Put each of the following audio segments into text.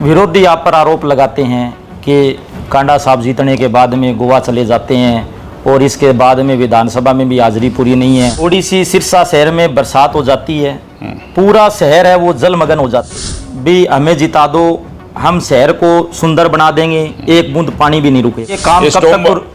विरोधी आप पर आरोप लगाते हैं कि कांडा साहब जीतने के बाद में गोवा चले जाते हैं और इसके बाद में विधानसभा में भी हाजिरी पूरी नहीं है। थोड़ी सी सिरसा शहर में बरसात हो जाती है, पूरा शहर है वो जलमग्न हो जाता है। भी हमें जिता दो, हम शहर को सुंदर बना देंगे, एक बूंद पानी भी नहीं रुके। ये काम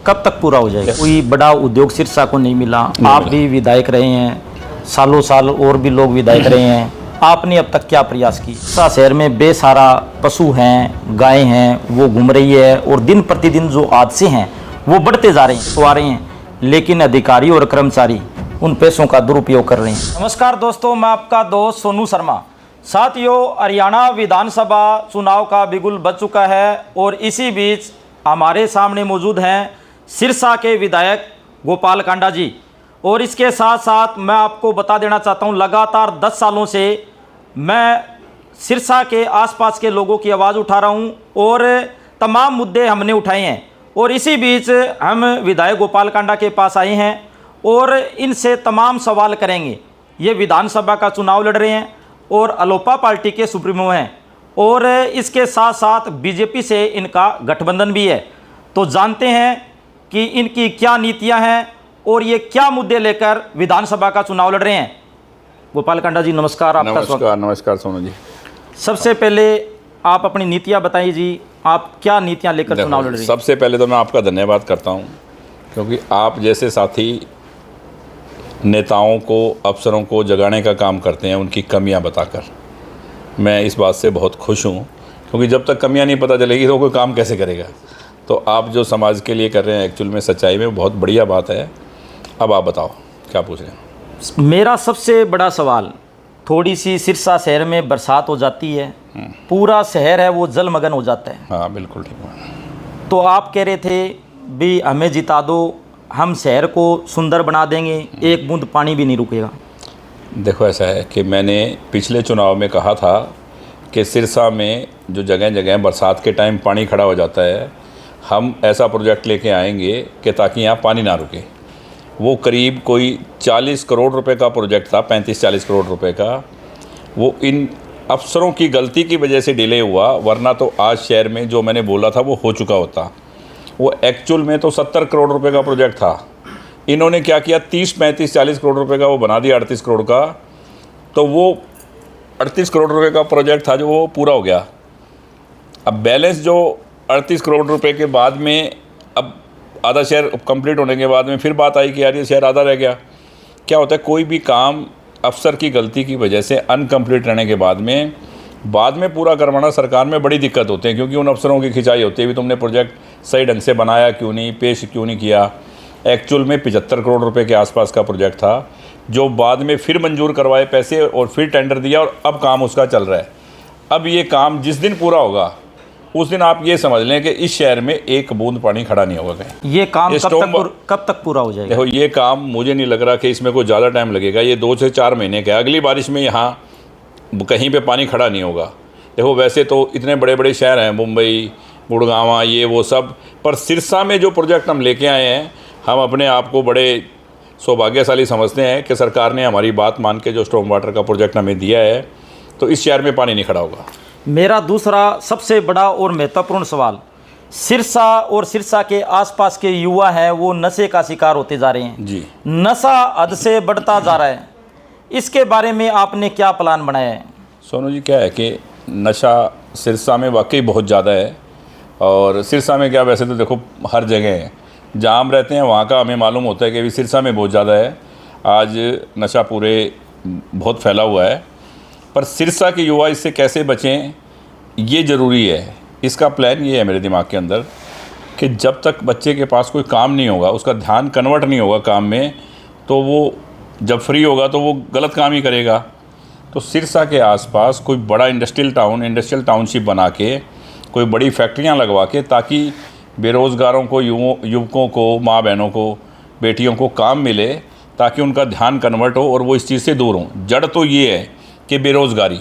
कब तक पूरा हो जाएगा? कोई बड़ा उद्योग सिरसा को नहीं मिला। आप भी विधायक रहे हैं, सालों साल और भी लोग विधायक रहे हैं, आपने अब तक क्या प्रयास किए? सिरसा शहर में बेसहारा पशु हैं, गायें हैं, वो घूम रही है और दिन प्रतिदिन जो हादसे हैं वो बढ़ते जा रहे हैं, तो आ रहे हैं, लेकिन अधिकारी और कर्मचारी उन पैसों का दुरुपयोग कर रहे हैं। नमस्कार दोस्तों, मैं आपका दोस्त सोनू शर्मा। साथियों, हरियाणा विधानसभा चुनाव का बिगुल बज चुका है और इसी बीच हमारे सामने मौजूद हैं सिरसा के विधायक गोपाल कांडा जी। और इसके साथ साथ मैं आपको बता देना चाहता हूं, लगातार 10 सालों से मैं सिरसा के आसपास के लोगों की आवाज़ उठा रहा हूं और तमाम मुद्दे हमने उठाए हैं। और इसी बीच हम विधायक गोपाल कांडा के पास आए हैं और इनसे तमाम सवाल करेंगे। ये विधानसभा का चुनाव लड़ रहे हैं और अलोपा पार्टी के सुप्रीमो हैं और इसके साथ साथ बीजेपी से इनका गठबंधन भी है। तो जानते हैं कि इनकी क्या नीतियां हैं और ये क्या मुद्दे लेकर विधानसभा का चुनाव लड़ रहे हैं। गोपाल कांडा जी नमस्कार। आपका स्वागत। नमस्कार सोनू जी। सबसे पहले आप अपनी नीतियां बताइए जी, आप क्या नीतियां लेकर चुनाव लड़ रहे हैं? सबसे पहले तो मैं आपका धन्यवाद करता हूं, क्योंकि आप जैसे साथी नेताओं को, अफसरों को जगाने का काम करते हैं उनकी कमियां बताकर। मैं इस बात से बहुत खुश हूं, क्योंकि जब तक कमियां नहीं पता चलेगी तो कोई काम कैसे करेगा। तो आप जो समाज के लिए कर रहे हैं एक्चुअल में सच्चाई में बहुत बढ़िया बात है। अब आप बताओ क्या पूछ रहे हैं? मेरा सबसे बड़ा सवाल, थोड़ी सी सिरसा शहर में बरसात हो जाती है, पूरा शहर है वो जलमग्न हो जाता है। हाँ बिल्कुल ठीक है। तो आप कह रहे थे भी हमें जिता दो, हम शहर को सुंदर बना देंगे, एक बूंद पानी भी नहीं रुकेगा। देखो ऐसा है कि मैंने पिछले चुनाव में कहा था कि सिरसा में जो जगह जगह बरसात के टाइम पानी खड़ा हो जाता है, हम ऐसा प्रोजेक्ट लेके आएंगे कि ताकि यहाँ पानी ना रुके। वो करीब कोई 40 करोड़ रुपए का प्रोजेक्ट था, 35-40 करोड़ रुपए का। वो इन अफसरों की गलती की वजह से डिले हुआ, वरना तो आज शहर में जो मैंने बोला था वो हो चुका होता। वो एक्चुअल में तो 70 करोड़ रुपए का प्रोजेक्ट था। इन्होंने क्या किया, 30-35-40 करोड़ रुपए का वो बना दिया 38 करोड़ का। तो वो 38 करोड़ रुपए का प्रोजेक्ट था जो वो पूरा हो गया। अब बैलेंस जो 38 करोड़ रुपए के बाद में, अब आधा शहर कंप्लीट होने के बाद में फिर बात आई कि यार ये शहर आधा रह गया। क्या होता है, कोई भी काम अफसर की गलती की वजह से अनकम्प्लीट रहने के बाद में पूरा करवाना सरकार में बड़ी दिक्कत होती है, क्योंकि उन अफसरों की खिंचाई होती है भी तुमने प्रोजेक्ट सही ढंग से बनाया क्यों नहीं, पेश क्यों नहीं किया। एक्चुअल में 75 करोड़ रुपए के आसपास का प्रोजेक्ट था, जो बाद में फिर मंजूर करवाए पैसे और फिर टेंडर दिया और अब काम उसका चल रहा है। अब ये काम जिस दिन पूरा होगा उस दिन आप ये समझ लें कि इस शहर में एक बूंद पानी खड़ा नहीं होगा कहीं। ये काम कब तक पूरा हो जाएगा? देखो ये काम मुझे नहीं लग रहा कि इसमें कोई ज़्यादा टाइम लगेगा। ये 2 से 4 महीने का है। अगली बारिश में यहाँ कहीं पे पानी खड़ा नहीं होगा। देखो वैसे तो इतने बड़े बड़े शहर हैं, मुंबई, गुड़गांव, ये वो सब, पर सिरसा में जो प्रोजेक्ट हम लेके आए हैं, हम अपने आप को बड़े सौभाग्यशाली समझते हैं कि सरकार ने हमारी बात मान के जो स्टॉर्म वाटर का प्रोजेक्ट हमें दिया है, तो इस शहर में पानी नहीं खड़ा होगा। मेरा दूसरा सबसे बड़ा और महत्वपूर्ण सवाल, सिरसा और सिरसा के आसपास के युवा हैं वो नशे का शिकार होते जा रहे हैं जी। नशा हद से बढ़ता जा रहा है, इसके बारे में आपने क्या प्लान बनाया है? सोनू जी, क्या है कि नशा सिरसा में वाकई बहुत ज़्यादा है। और सिरसा में क्या, वैसे तो देखो हर जगह है, जहाँ हम रहते हैं वहाँ का हमें मालूम होता है कि अभी सिरसा में बहुत ज़्यादा है। आज नशा पूरे बहुत फैला हुआ है, पर सिरसा के युवा इससे कैसे बचें ये ज़रूरी है। इसका प्लान ये है मेरे दिमाग के अंदर कि जब तक बच्चे के पास कोई काम नहीं होगा, उसका ध्यान कन्वर्ट नहीं होगा काम में, तो वो जब फ्री होगा तो वो गलत काम ही करेगा। तो सिरसा के आसपास कोई बड़ा इंडस्ट्रियल टाउनशिप बना के, कोई बड़ी फैक्ट्रियाँ लगवा के, ताकि बेरोज़गारों को, युवकों को, माँ बहनों को, बेटियों को काम मिले, ताकि उनका ध्यान कन्वर्ट हो और वो इस चीज़ से दूर हों। जड़ तो ये है कि बेरोज़गारी,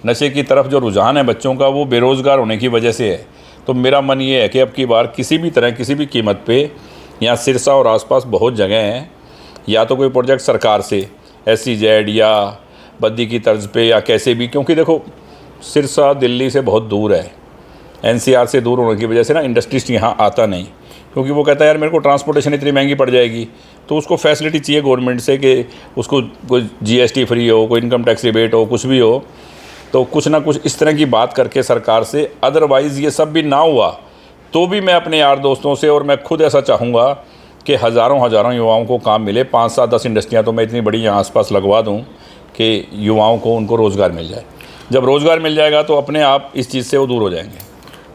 नशे की तरफ जो रुझान है बच्चों का, वो बेरोज़गार होने की वजह से है। तो मेरा मन ये है कि अब की बार किसी भी तरह, किसी भी कीमत पे, यहाँ सिरसा और आसपास बहुत जगह हैं, या तो कोई प्रोजेक्ट सरकार से SEZ या बद्दी की तर्ज पे या कैसे भी, क्योंकि देखो सिरसा दिल्ली से बहुत दूर है। एनसीआर से दूर होने की वजह से ना इंडस्ट्रिस्ट यहाँ आता नहीं, क्योंकि वो कहता है यार मेरे को ट्रांसपोर्टेशन इतनी महंगी पड़ जाएगी। तो उसको फैसिलिटी चाहिए गवर्नमेंट से कि उसको कोई जीएसटी फ्री हो, कोई इनकम टैक्स रिबेट हो, कुछ भी हो। तो कुछ ना कुछ इस तरह की बात करके सरकार से, अदरवाइज़ ये सब भी ना हुआ तो भी मैं अपने यार दोस्तों से और मैं खुद ऐसा चाहूँगा कि हज़ारों युवाओं को काम मिले। 5, 7, 10 इंडस्ट्रियाँ तो मैं इतनी बड़ी यहाँ आसपास लगवा दूँ कि युवाओं को उनको रोज़गार मिल जाए। जब रोज़गार मिल जाएगा तो अपने आप इस चीज़ से वो दूर हो जाएंगे।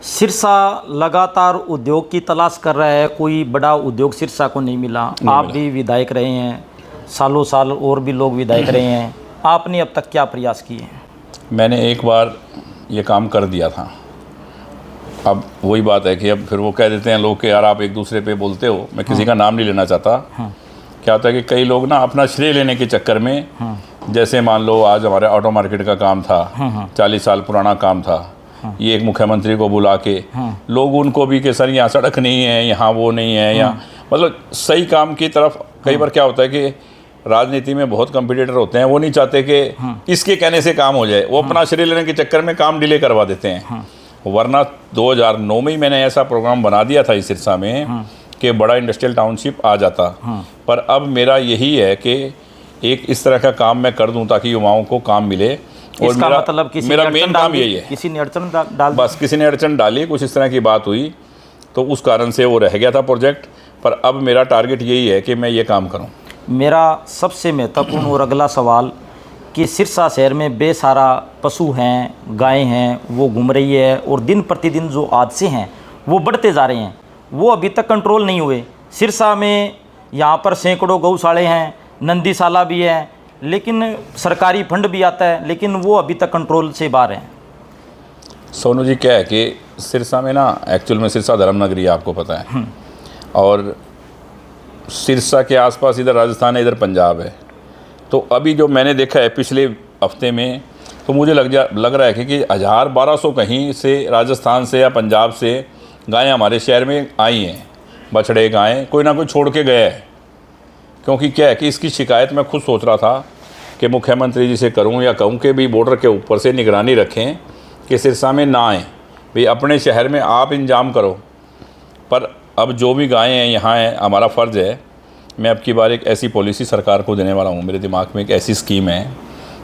सिरसा लगातार उद्योग की तलाश कर रहा है, कोई बड़ा उद्योग सिरसा को नहीं मिला। आप भी विधायक रहे हैं, सालों साल और भी लोग विधायक रहे हैं, आपने अब तक क्या प्रयास किए हैं? मैंने एक बार ये काम कर दिया था। अब वही बात है कि अब फिर वो कह देते हैं लोग कि यार आप एक दूसरे पे बोलते हो। मैं किसी का नाम नहीं लेना चाहता। क्या होता है कि कई लोग ना अपना श्रेय लेने के चक्कर में, जैसे मान लो आज हमारे ऑटो मार्केट का काम था, 40 साल पुराना काम था, ये एक मुख्यमंत्री को बुला के लोग उनको भी कि सर यहाँ सड़क नहीं है, यहाँ वो नहीं है, यहाँ मतलब सही काम की तरफ। कई बार क्या होता है कि राजनीति में बहुत कंपटीटर होते हैं, वो नहीं चाहते कि इसके कहने से काम हो जाए, वो अपना श्रेय लेने के चक्कर में काम डिले करवा देते हैं। वरना 2009 में ही मैंने ऐसा प्रोग्राम बना दिया था इस सिरसा में कि बड़ा इंडस्ट्रियल टाउनशिप आ जाता। पर अब मेरा यही है कि एक इस तरह का काम मैं कर दूं ताकि युवाओं को काम मिले। और इसका मतलब मेरा मेन काम यही है। किसी ने अड़चन डाल बस किसी ने अड़चन डाली, कुछ इस तरह की बात हुई तो उस कारण से वो रह गया था प्रोजेक्ट। पर अब मेरा टारगेट यही है कि मैं ये काम करूँ। मेरा सबसे महत्वपूर्ण और अगला सवाल कि सिरसा शहर में बेसहारा पशु हैं, गायें हैं, वो घूम रही है और दिन प्रतिदिन जो हादसे हैं वो बढ़ते जा रहे हैं, वो अभी तक कंट्रोल नहीं हुए। सिरसा में यहाँ पर सैकड़ों गौशाले हैं, नंदीशाला भी है, लेकिन सरकारी फंड भी आता है, लेकिन वो अभी तक कंट्रोल से बाहर हैं। सोनू जी, क्या है कि सिरसा में ना एक्चुअल में सिरसा धर्मनगरी है, आपको पता है। और सिरसा के आसपास इधर राजस्थान है, इधर पंजाब है। तो अभी जो मैंने देखा है पिछले हफ्ते में, तो मुझे लग रहा है कि 1000-1200 कहीं से राजस्थान से या पंजाब से गायें हमारे शहर में आई हैं। बछड़े गायें कोई ना कोई छोड़ के गया है। क्योंकि क्या है कि इसकी शिकायत मैं खुद सोच रहा था कि मुख्यमंत्री जी से करूं या कहूं कि भी बॉर्डर के ऊपर से निगरानी रखें कि सिरसा में ना आएँ, भाई अपने शहर में आप इंतजाम करो। पर अब जो भी गायें हैं यहाँ हैं, हमारा फ़र्ज़ है। मैं अब की बार एक ऐसी पॉलिसी सरकार को देने वाला हूँ। मेरे दिमाग में एक ऐसी स्कीम है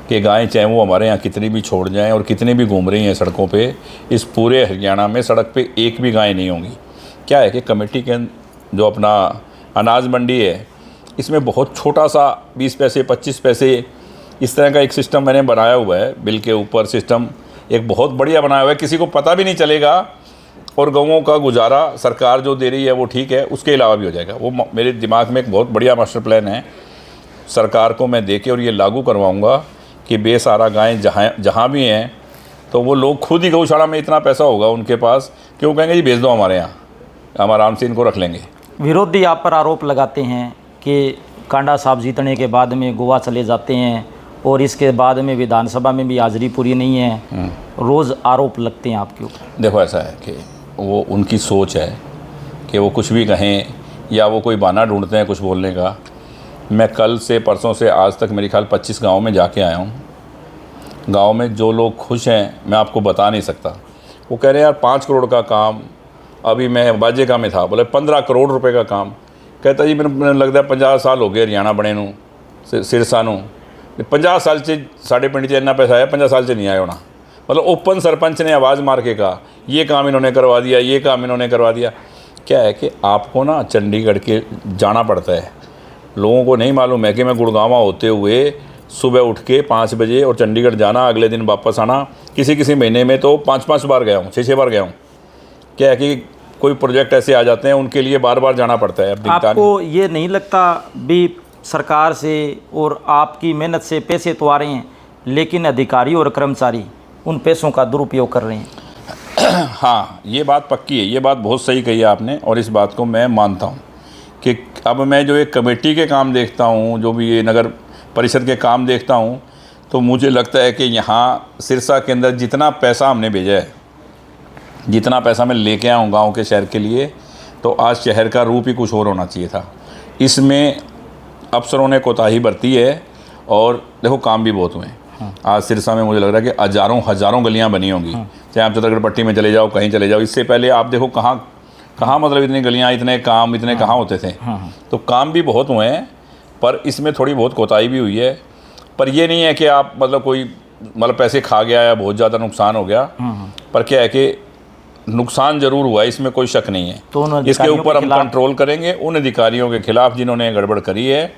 कि गायें चाहे वो हमारे यहाँ कितनी भी छोड़ जाएं और कितनी भी घूम रही हैं सड़कों पे, इस पूरे हरियाणा में सड़क पे एक भी गाय नहीं होंगी। क्या है कि कमेटी के जो अपना अनाज मंडी है, इसमें बहुत छोटा सा 20 पैसे 25 पैसे इस तरह का एक सिस्टम मैंने बनाया हुआ है। बिल के ऊपर सिस्टम एक बहुत बढ़िया बनाया हुआ है, किसी को पता भी नहीं चलेगा और गौओं का गुजारा सरकार जो दे रही है वो ठीक है, उसके अलावा भी हो जाएगा। वो मेरे दिमाग में एक बहुत बढ़िया मास्टर प्लान है। सरकार को मैं देके और ये लागू करवाऊंगा कि बेसहारा गायें जहाँ भी हैं, तो वो लोग खुद ही गौशाला में इतना पैसा होगा उनके पास कि वो कहेंगे जी भेज दो हमारे यहाँ, हम आराम से इनको रख लेंगे। विरोधी आप पर आरोप लगाते हैं कि कांडा साहब जीतने के बाद में गोवा चले जाते हैं और इसके बाद में विधानसभा में भी हाजिरी पूरी नहीं है। रोज़ आरोप लगते हैं आपके ऊपर। देखो, ऐसा है कि वो उनकी सोच है कि वो कुछ भी कहें या वो कोई बहाना ढूंढते हैं कुछ बोलने का। मैं कल से परसों से आज तक मेरे ख्याल 25 गाँव में जाके आया हूँ। गांव में जो लोग खुश हैं मैं आपको बता नहीं सकता। वो कह रहे हैं यार 5 करोड़ का काम, अभी मैं बाजेका में था, बोले 15 करोड़ रुपए का काम। कहता जी मैंने लगता है 50 साल हो गए हरियाणा बने नू, सिरसा नू 50 साल से साढ़े पिंड च इन्ना पैसा आया, 50 साल से नहीं आया होना। मतलब ओपन सरपंच ने आवाज़ मार के कहा ये काम इन्होंने करवा दिया, ये काम इन्होंने करवा दिया। क्या है कि आपको ना चंडीगढ़ के जाना पड़ता है। लोगों को नहीं मालूम है कि मैं गुड़गांव होते हुए सुबह उठ के 5 बजे और चंडीगढ़ जाना, अगले दिन वापस आना। किसी महीने में तो 5-5 बार गया हूँ, 6-6 बार गया हूँ। क्या है कि कोई प्रोजेक्ट ऐसे आ जाते हैं उनके लिए बार बार जाना पड़ता है। अब आपको ये नहीं लगता भी सरकार से और आपकी मेहनत से पैसे तो आ रहे हैं, लेकिन अधिकारी और कर्मचारी उन पैसों का दुरुपयोग कर रहे हैं? हाँ, ये बात पक्की है, ये बात बहुत सही कही है आपने और इस बात को मैं मानता हूँ कि अब मैं जो एक कमेटी के काम देखता हूँ, जो भी ये नगर परिषद के काम देखता हूँ, तो मुझे लगता है कि यहाँ सिरसा के अंदर जितना पैसा हमने भेजा है, जितना पैसा मैं लेके आया हूँ गाँव के शहर के लिए, तो आज शहर का रूप ही कुछ और होना चाहिए था। इसमें अफसरों ने कोताही बरती है और देखो काम भी बहुत हुए हैं। आज सिरसा में मुझे लग रहा है कि हज़ारों गलियां बनी होंगी, चाहे आप चित्रगढ़ पट्टी में चले जाओ, कहीं चले जाओ। इससे पहले आप देखो कहाँ मतलब इतनी गलियां, इतने काम इतने कहाँ होते थे। तो काम भी बहुत हुए हैं, पर इसमें थोड़ी बहुत कोताही भी हुई है। पर ये नहीं है कि आप मतलब कोई मतलब पैसे खा गया या बहुत ज़्यादा नुकसान हो गया, पर क्या है कि नुकसान ज़रूर हुआ है, इसमें कोई शक नहीं है। तो इसके ऊपर हम कंट्रोल करेंगे। उन अधिकारियों के खिलाफ जिन्होंने गड़बड़ करी है,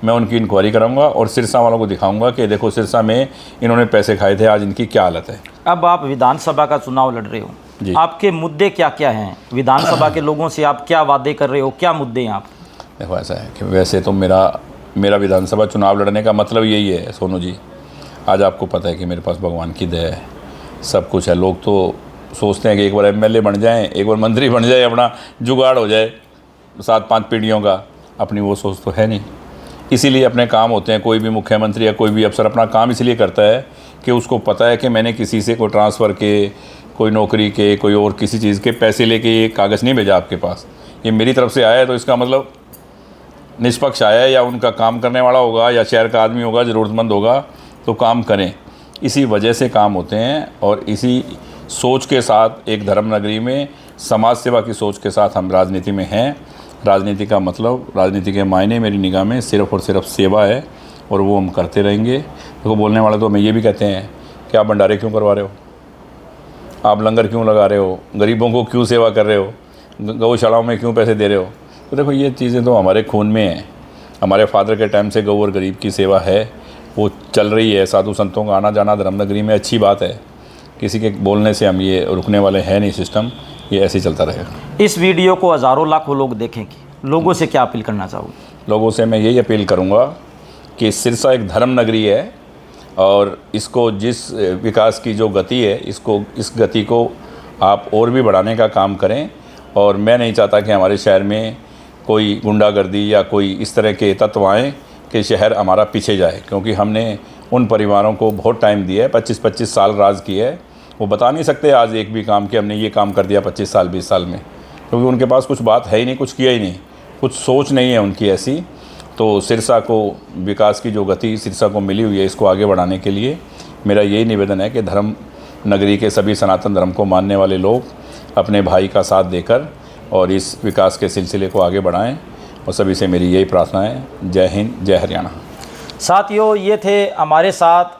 मैं उनकी इंक्वायरी कराऊंगा और सिरसा वालों को दिखाऊंगा कि देखो सिरसा में इन्होंने पैसे खाए थे, आज इनकी क्या हालत है। अब आप विधानसभा का चुनाव लड़ रहे हो, आपके मुद्दे क्या क्या हैं? विधानसभा के लोगों से आप क्या वादे कर रहे हो, क्या मुद्दे हैं आप? देखो ऐसा है कि वैसे तो मेरा विधानसभा चुनाव लड़ने का मतलब यही है सोनू जी। आज आपको पता है कि मेरे पास भगवान की दया है, सब कुछ है। लोग तो सोचते हैं कि एक बार एमएलए बन जाएं, एक बार मंत्री बन जाए, अपना जुगाड़ हो जाए 7-5 पीढ़ियों का। अपनी वो सोच तो है नहीं, इसीलिए अपने काम होते हैं। कोई भी मुख्यमंत्री या कोई भी अफसर अपना काम इसलिए करता है कि उसको पता है कि मैंने किसी से कोई ट्रांसफ़र के, कोई नौकरी के, कोई और किसी चीज़ के पैसे लेके ये कागज़ नहीं भेजा आपके पास। ये मेरी तरफ से आया है, तो इसका मतलब निष्पक्ष आया है, या उनका काम करने वाला होगा, या शहर का आदमी होगा, ज़रूरतमंद होगा, तो काम करें। इसी वजह से काम होते हैं और इसी सोच के साथ एक धर्म नगरी में समाज सेवा की सोच के साथ हम राजनीति में हैं। राजनीति का मतलब, राजनीति के मायने मेरी निगाह में सिर्फ़ और सिर्फ सेवा है, और वो हम करते रहेंगे। देखो बोलने वाले तो हमें ये भी कहते हैं कि आप भंडारे क्यों करवा रहे हो, आप लंगर क्यों लगा रहे हो, गरीबों को क्यों सेवा कर रहे हो, गौशालाओं में क्यों पैसे दे रहे हो। तो देखो ये चीज़ें तो हमारे खून में हैं। हमारे फादर के टाइम से गौ और गरीब की सेवा है, वो चल रही है। साधु संतों का आना जाना धर्मनगरी में अच्छी बात है, किसी के बोलने से हम ये रुकने वाले हैं नहीं। सिस्टम ये ऐसे ही चलता रहेगा। इस वीडियो को हज़ारों लाखों लोग देखेंगे, लोगों से क्या अपील करना चाहोगे? लोगों से मैं यही अपील करूँगा कि सिरसा एक धर्म नगरी है, और इसको जिस विकास की जो गति है, इस गति को आप और भी बढ़ाने का काम करें। और मैं नहीं चाहता कि हमारे शहर में कोई गुंडागर्दी या कोई इस तरह के तत्व आएँ कि शहर हमारा पीछे जाए, क्योंकि हमने उन परिवारों को बहुत टाइम दिया है, 25-25 साल राज किया है। वो बता नहीं सकते आज एक भी काम कि हमने ये काम कर दिया 25 साल 20 साल में, क्योंकि उनके पास कुछ बात है ही नहीं, कुछ किया ही नहीं, कुछ सोच नहीं है उनकी ऐसी। तो सिरसा को विकास की जो गति सिरसा को मिली हुई है, इसको आगे बढ़ाने के लिए मेरा यही निवेदन है कि धर्म नगरी के सभी सनातन धर्म को मानने वाले लोग अपने भाई का साथ देकर और इस विकास के सिलसिले को आगे बढ़ाएं, और सभी से मेरी यही प्रार्थना है। जय हिंद, जय हरियाणा। साथियों, ये थे हमारे साथ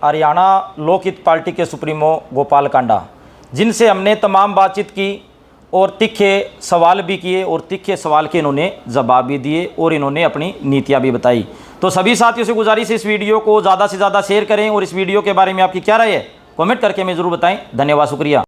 हरियाणा लोकहित पार्टी के सुप्रीमो गोपाल कांडा, जिनसे हमने तमाम बातचीत की और तीखे सवाल भी किए, और तीखे सवाल के इन्होंने जवाब भी दिए, और इन्होंने अपनी नीतियाँ भी बताई। तो सभी साथियों से गुजारिश है, इस वीडियो को ज़्यादा से ज़्यादा शेयर करें, और इस वीडियो के बारे में आपकी क्या राय है कमेंट करके हमें ज़रूर बताएं। धन्यवाद, शुक्रिया।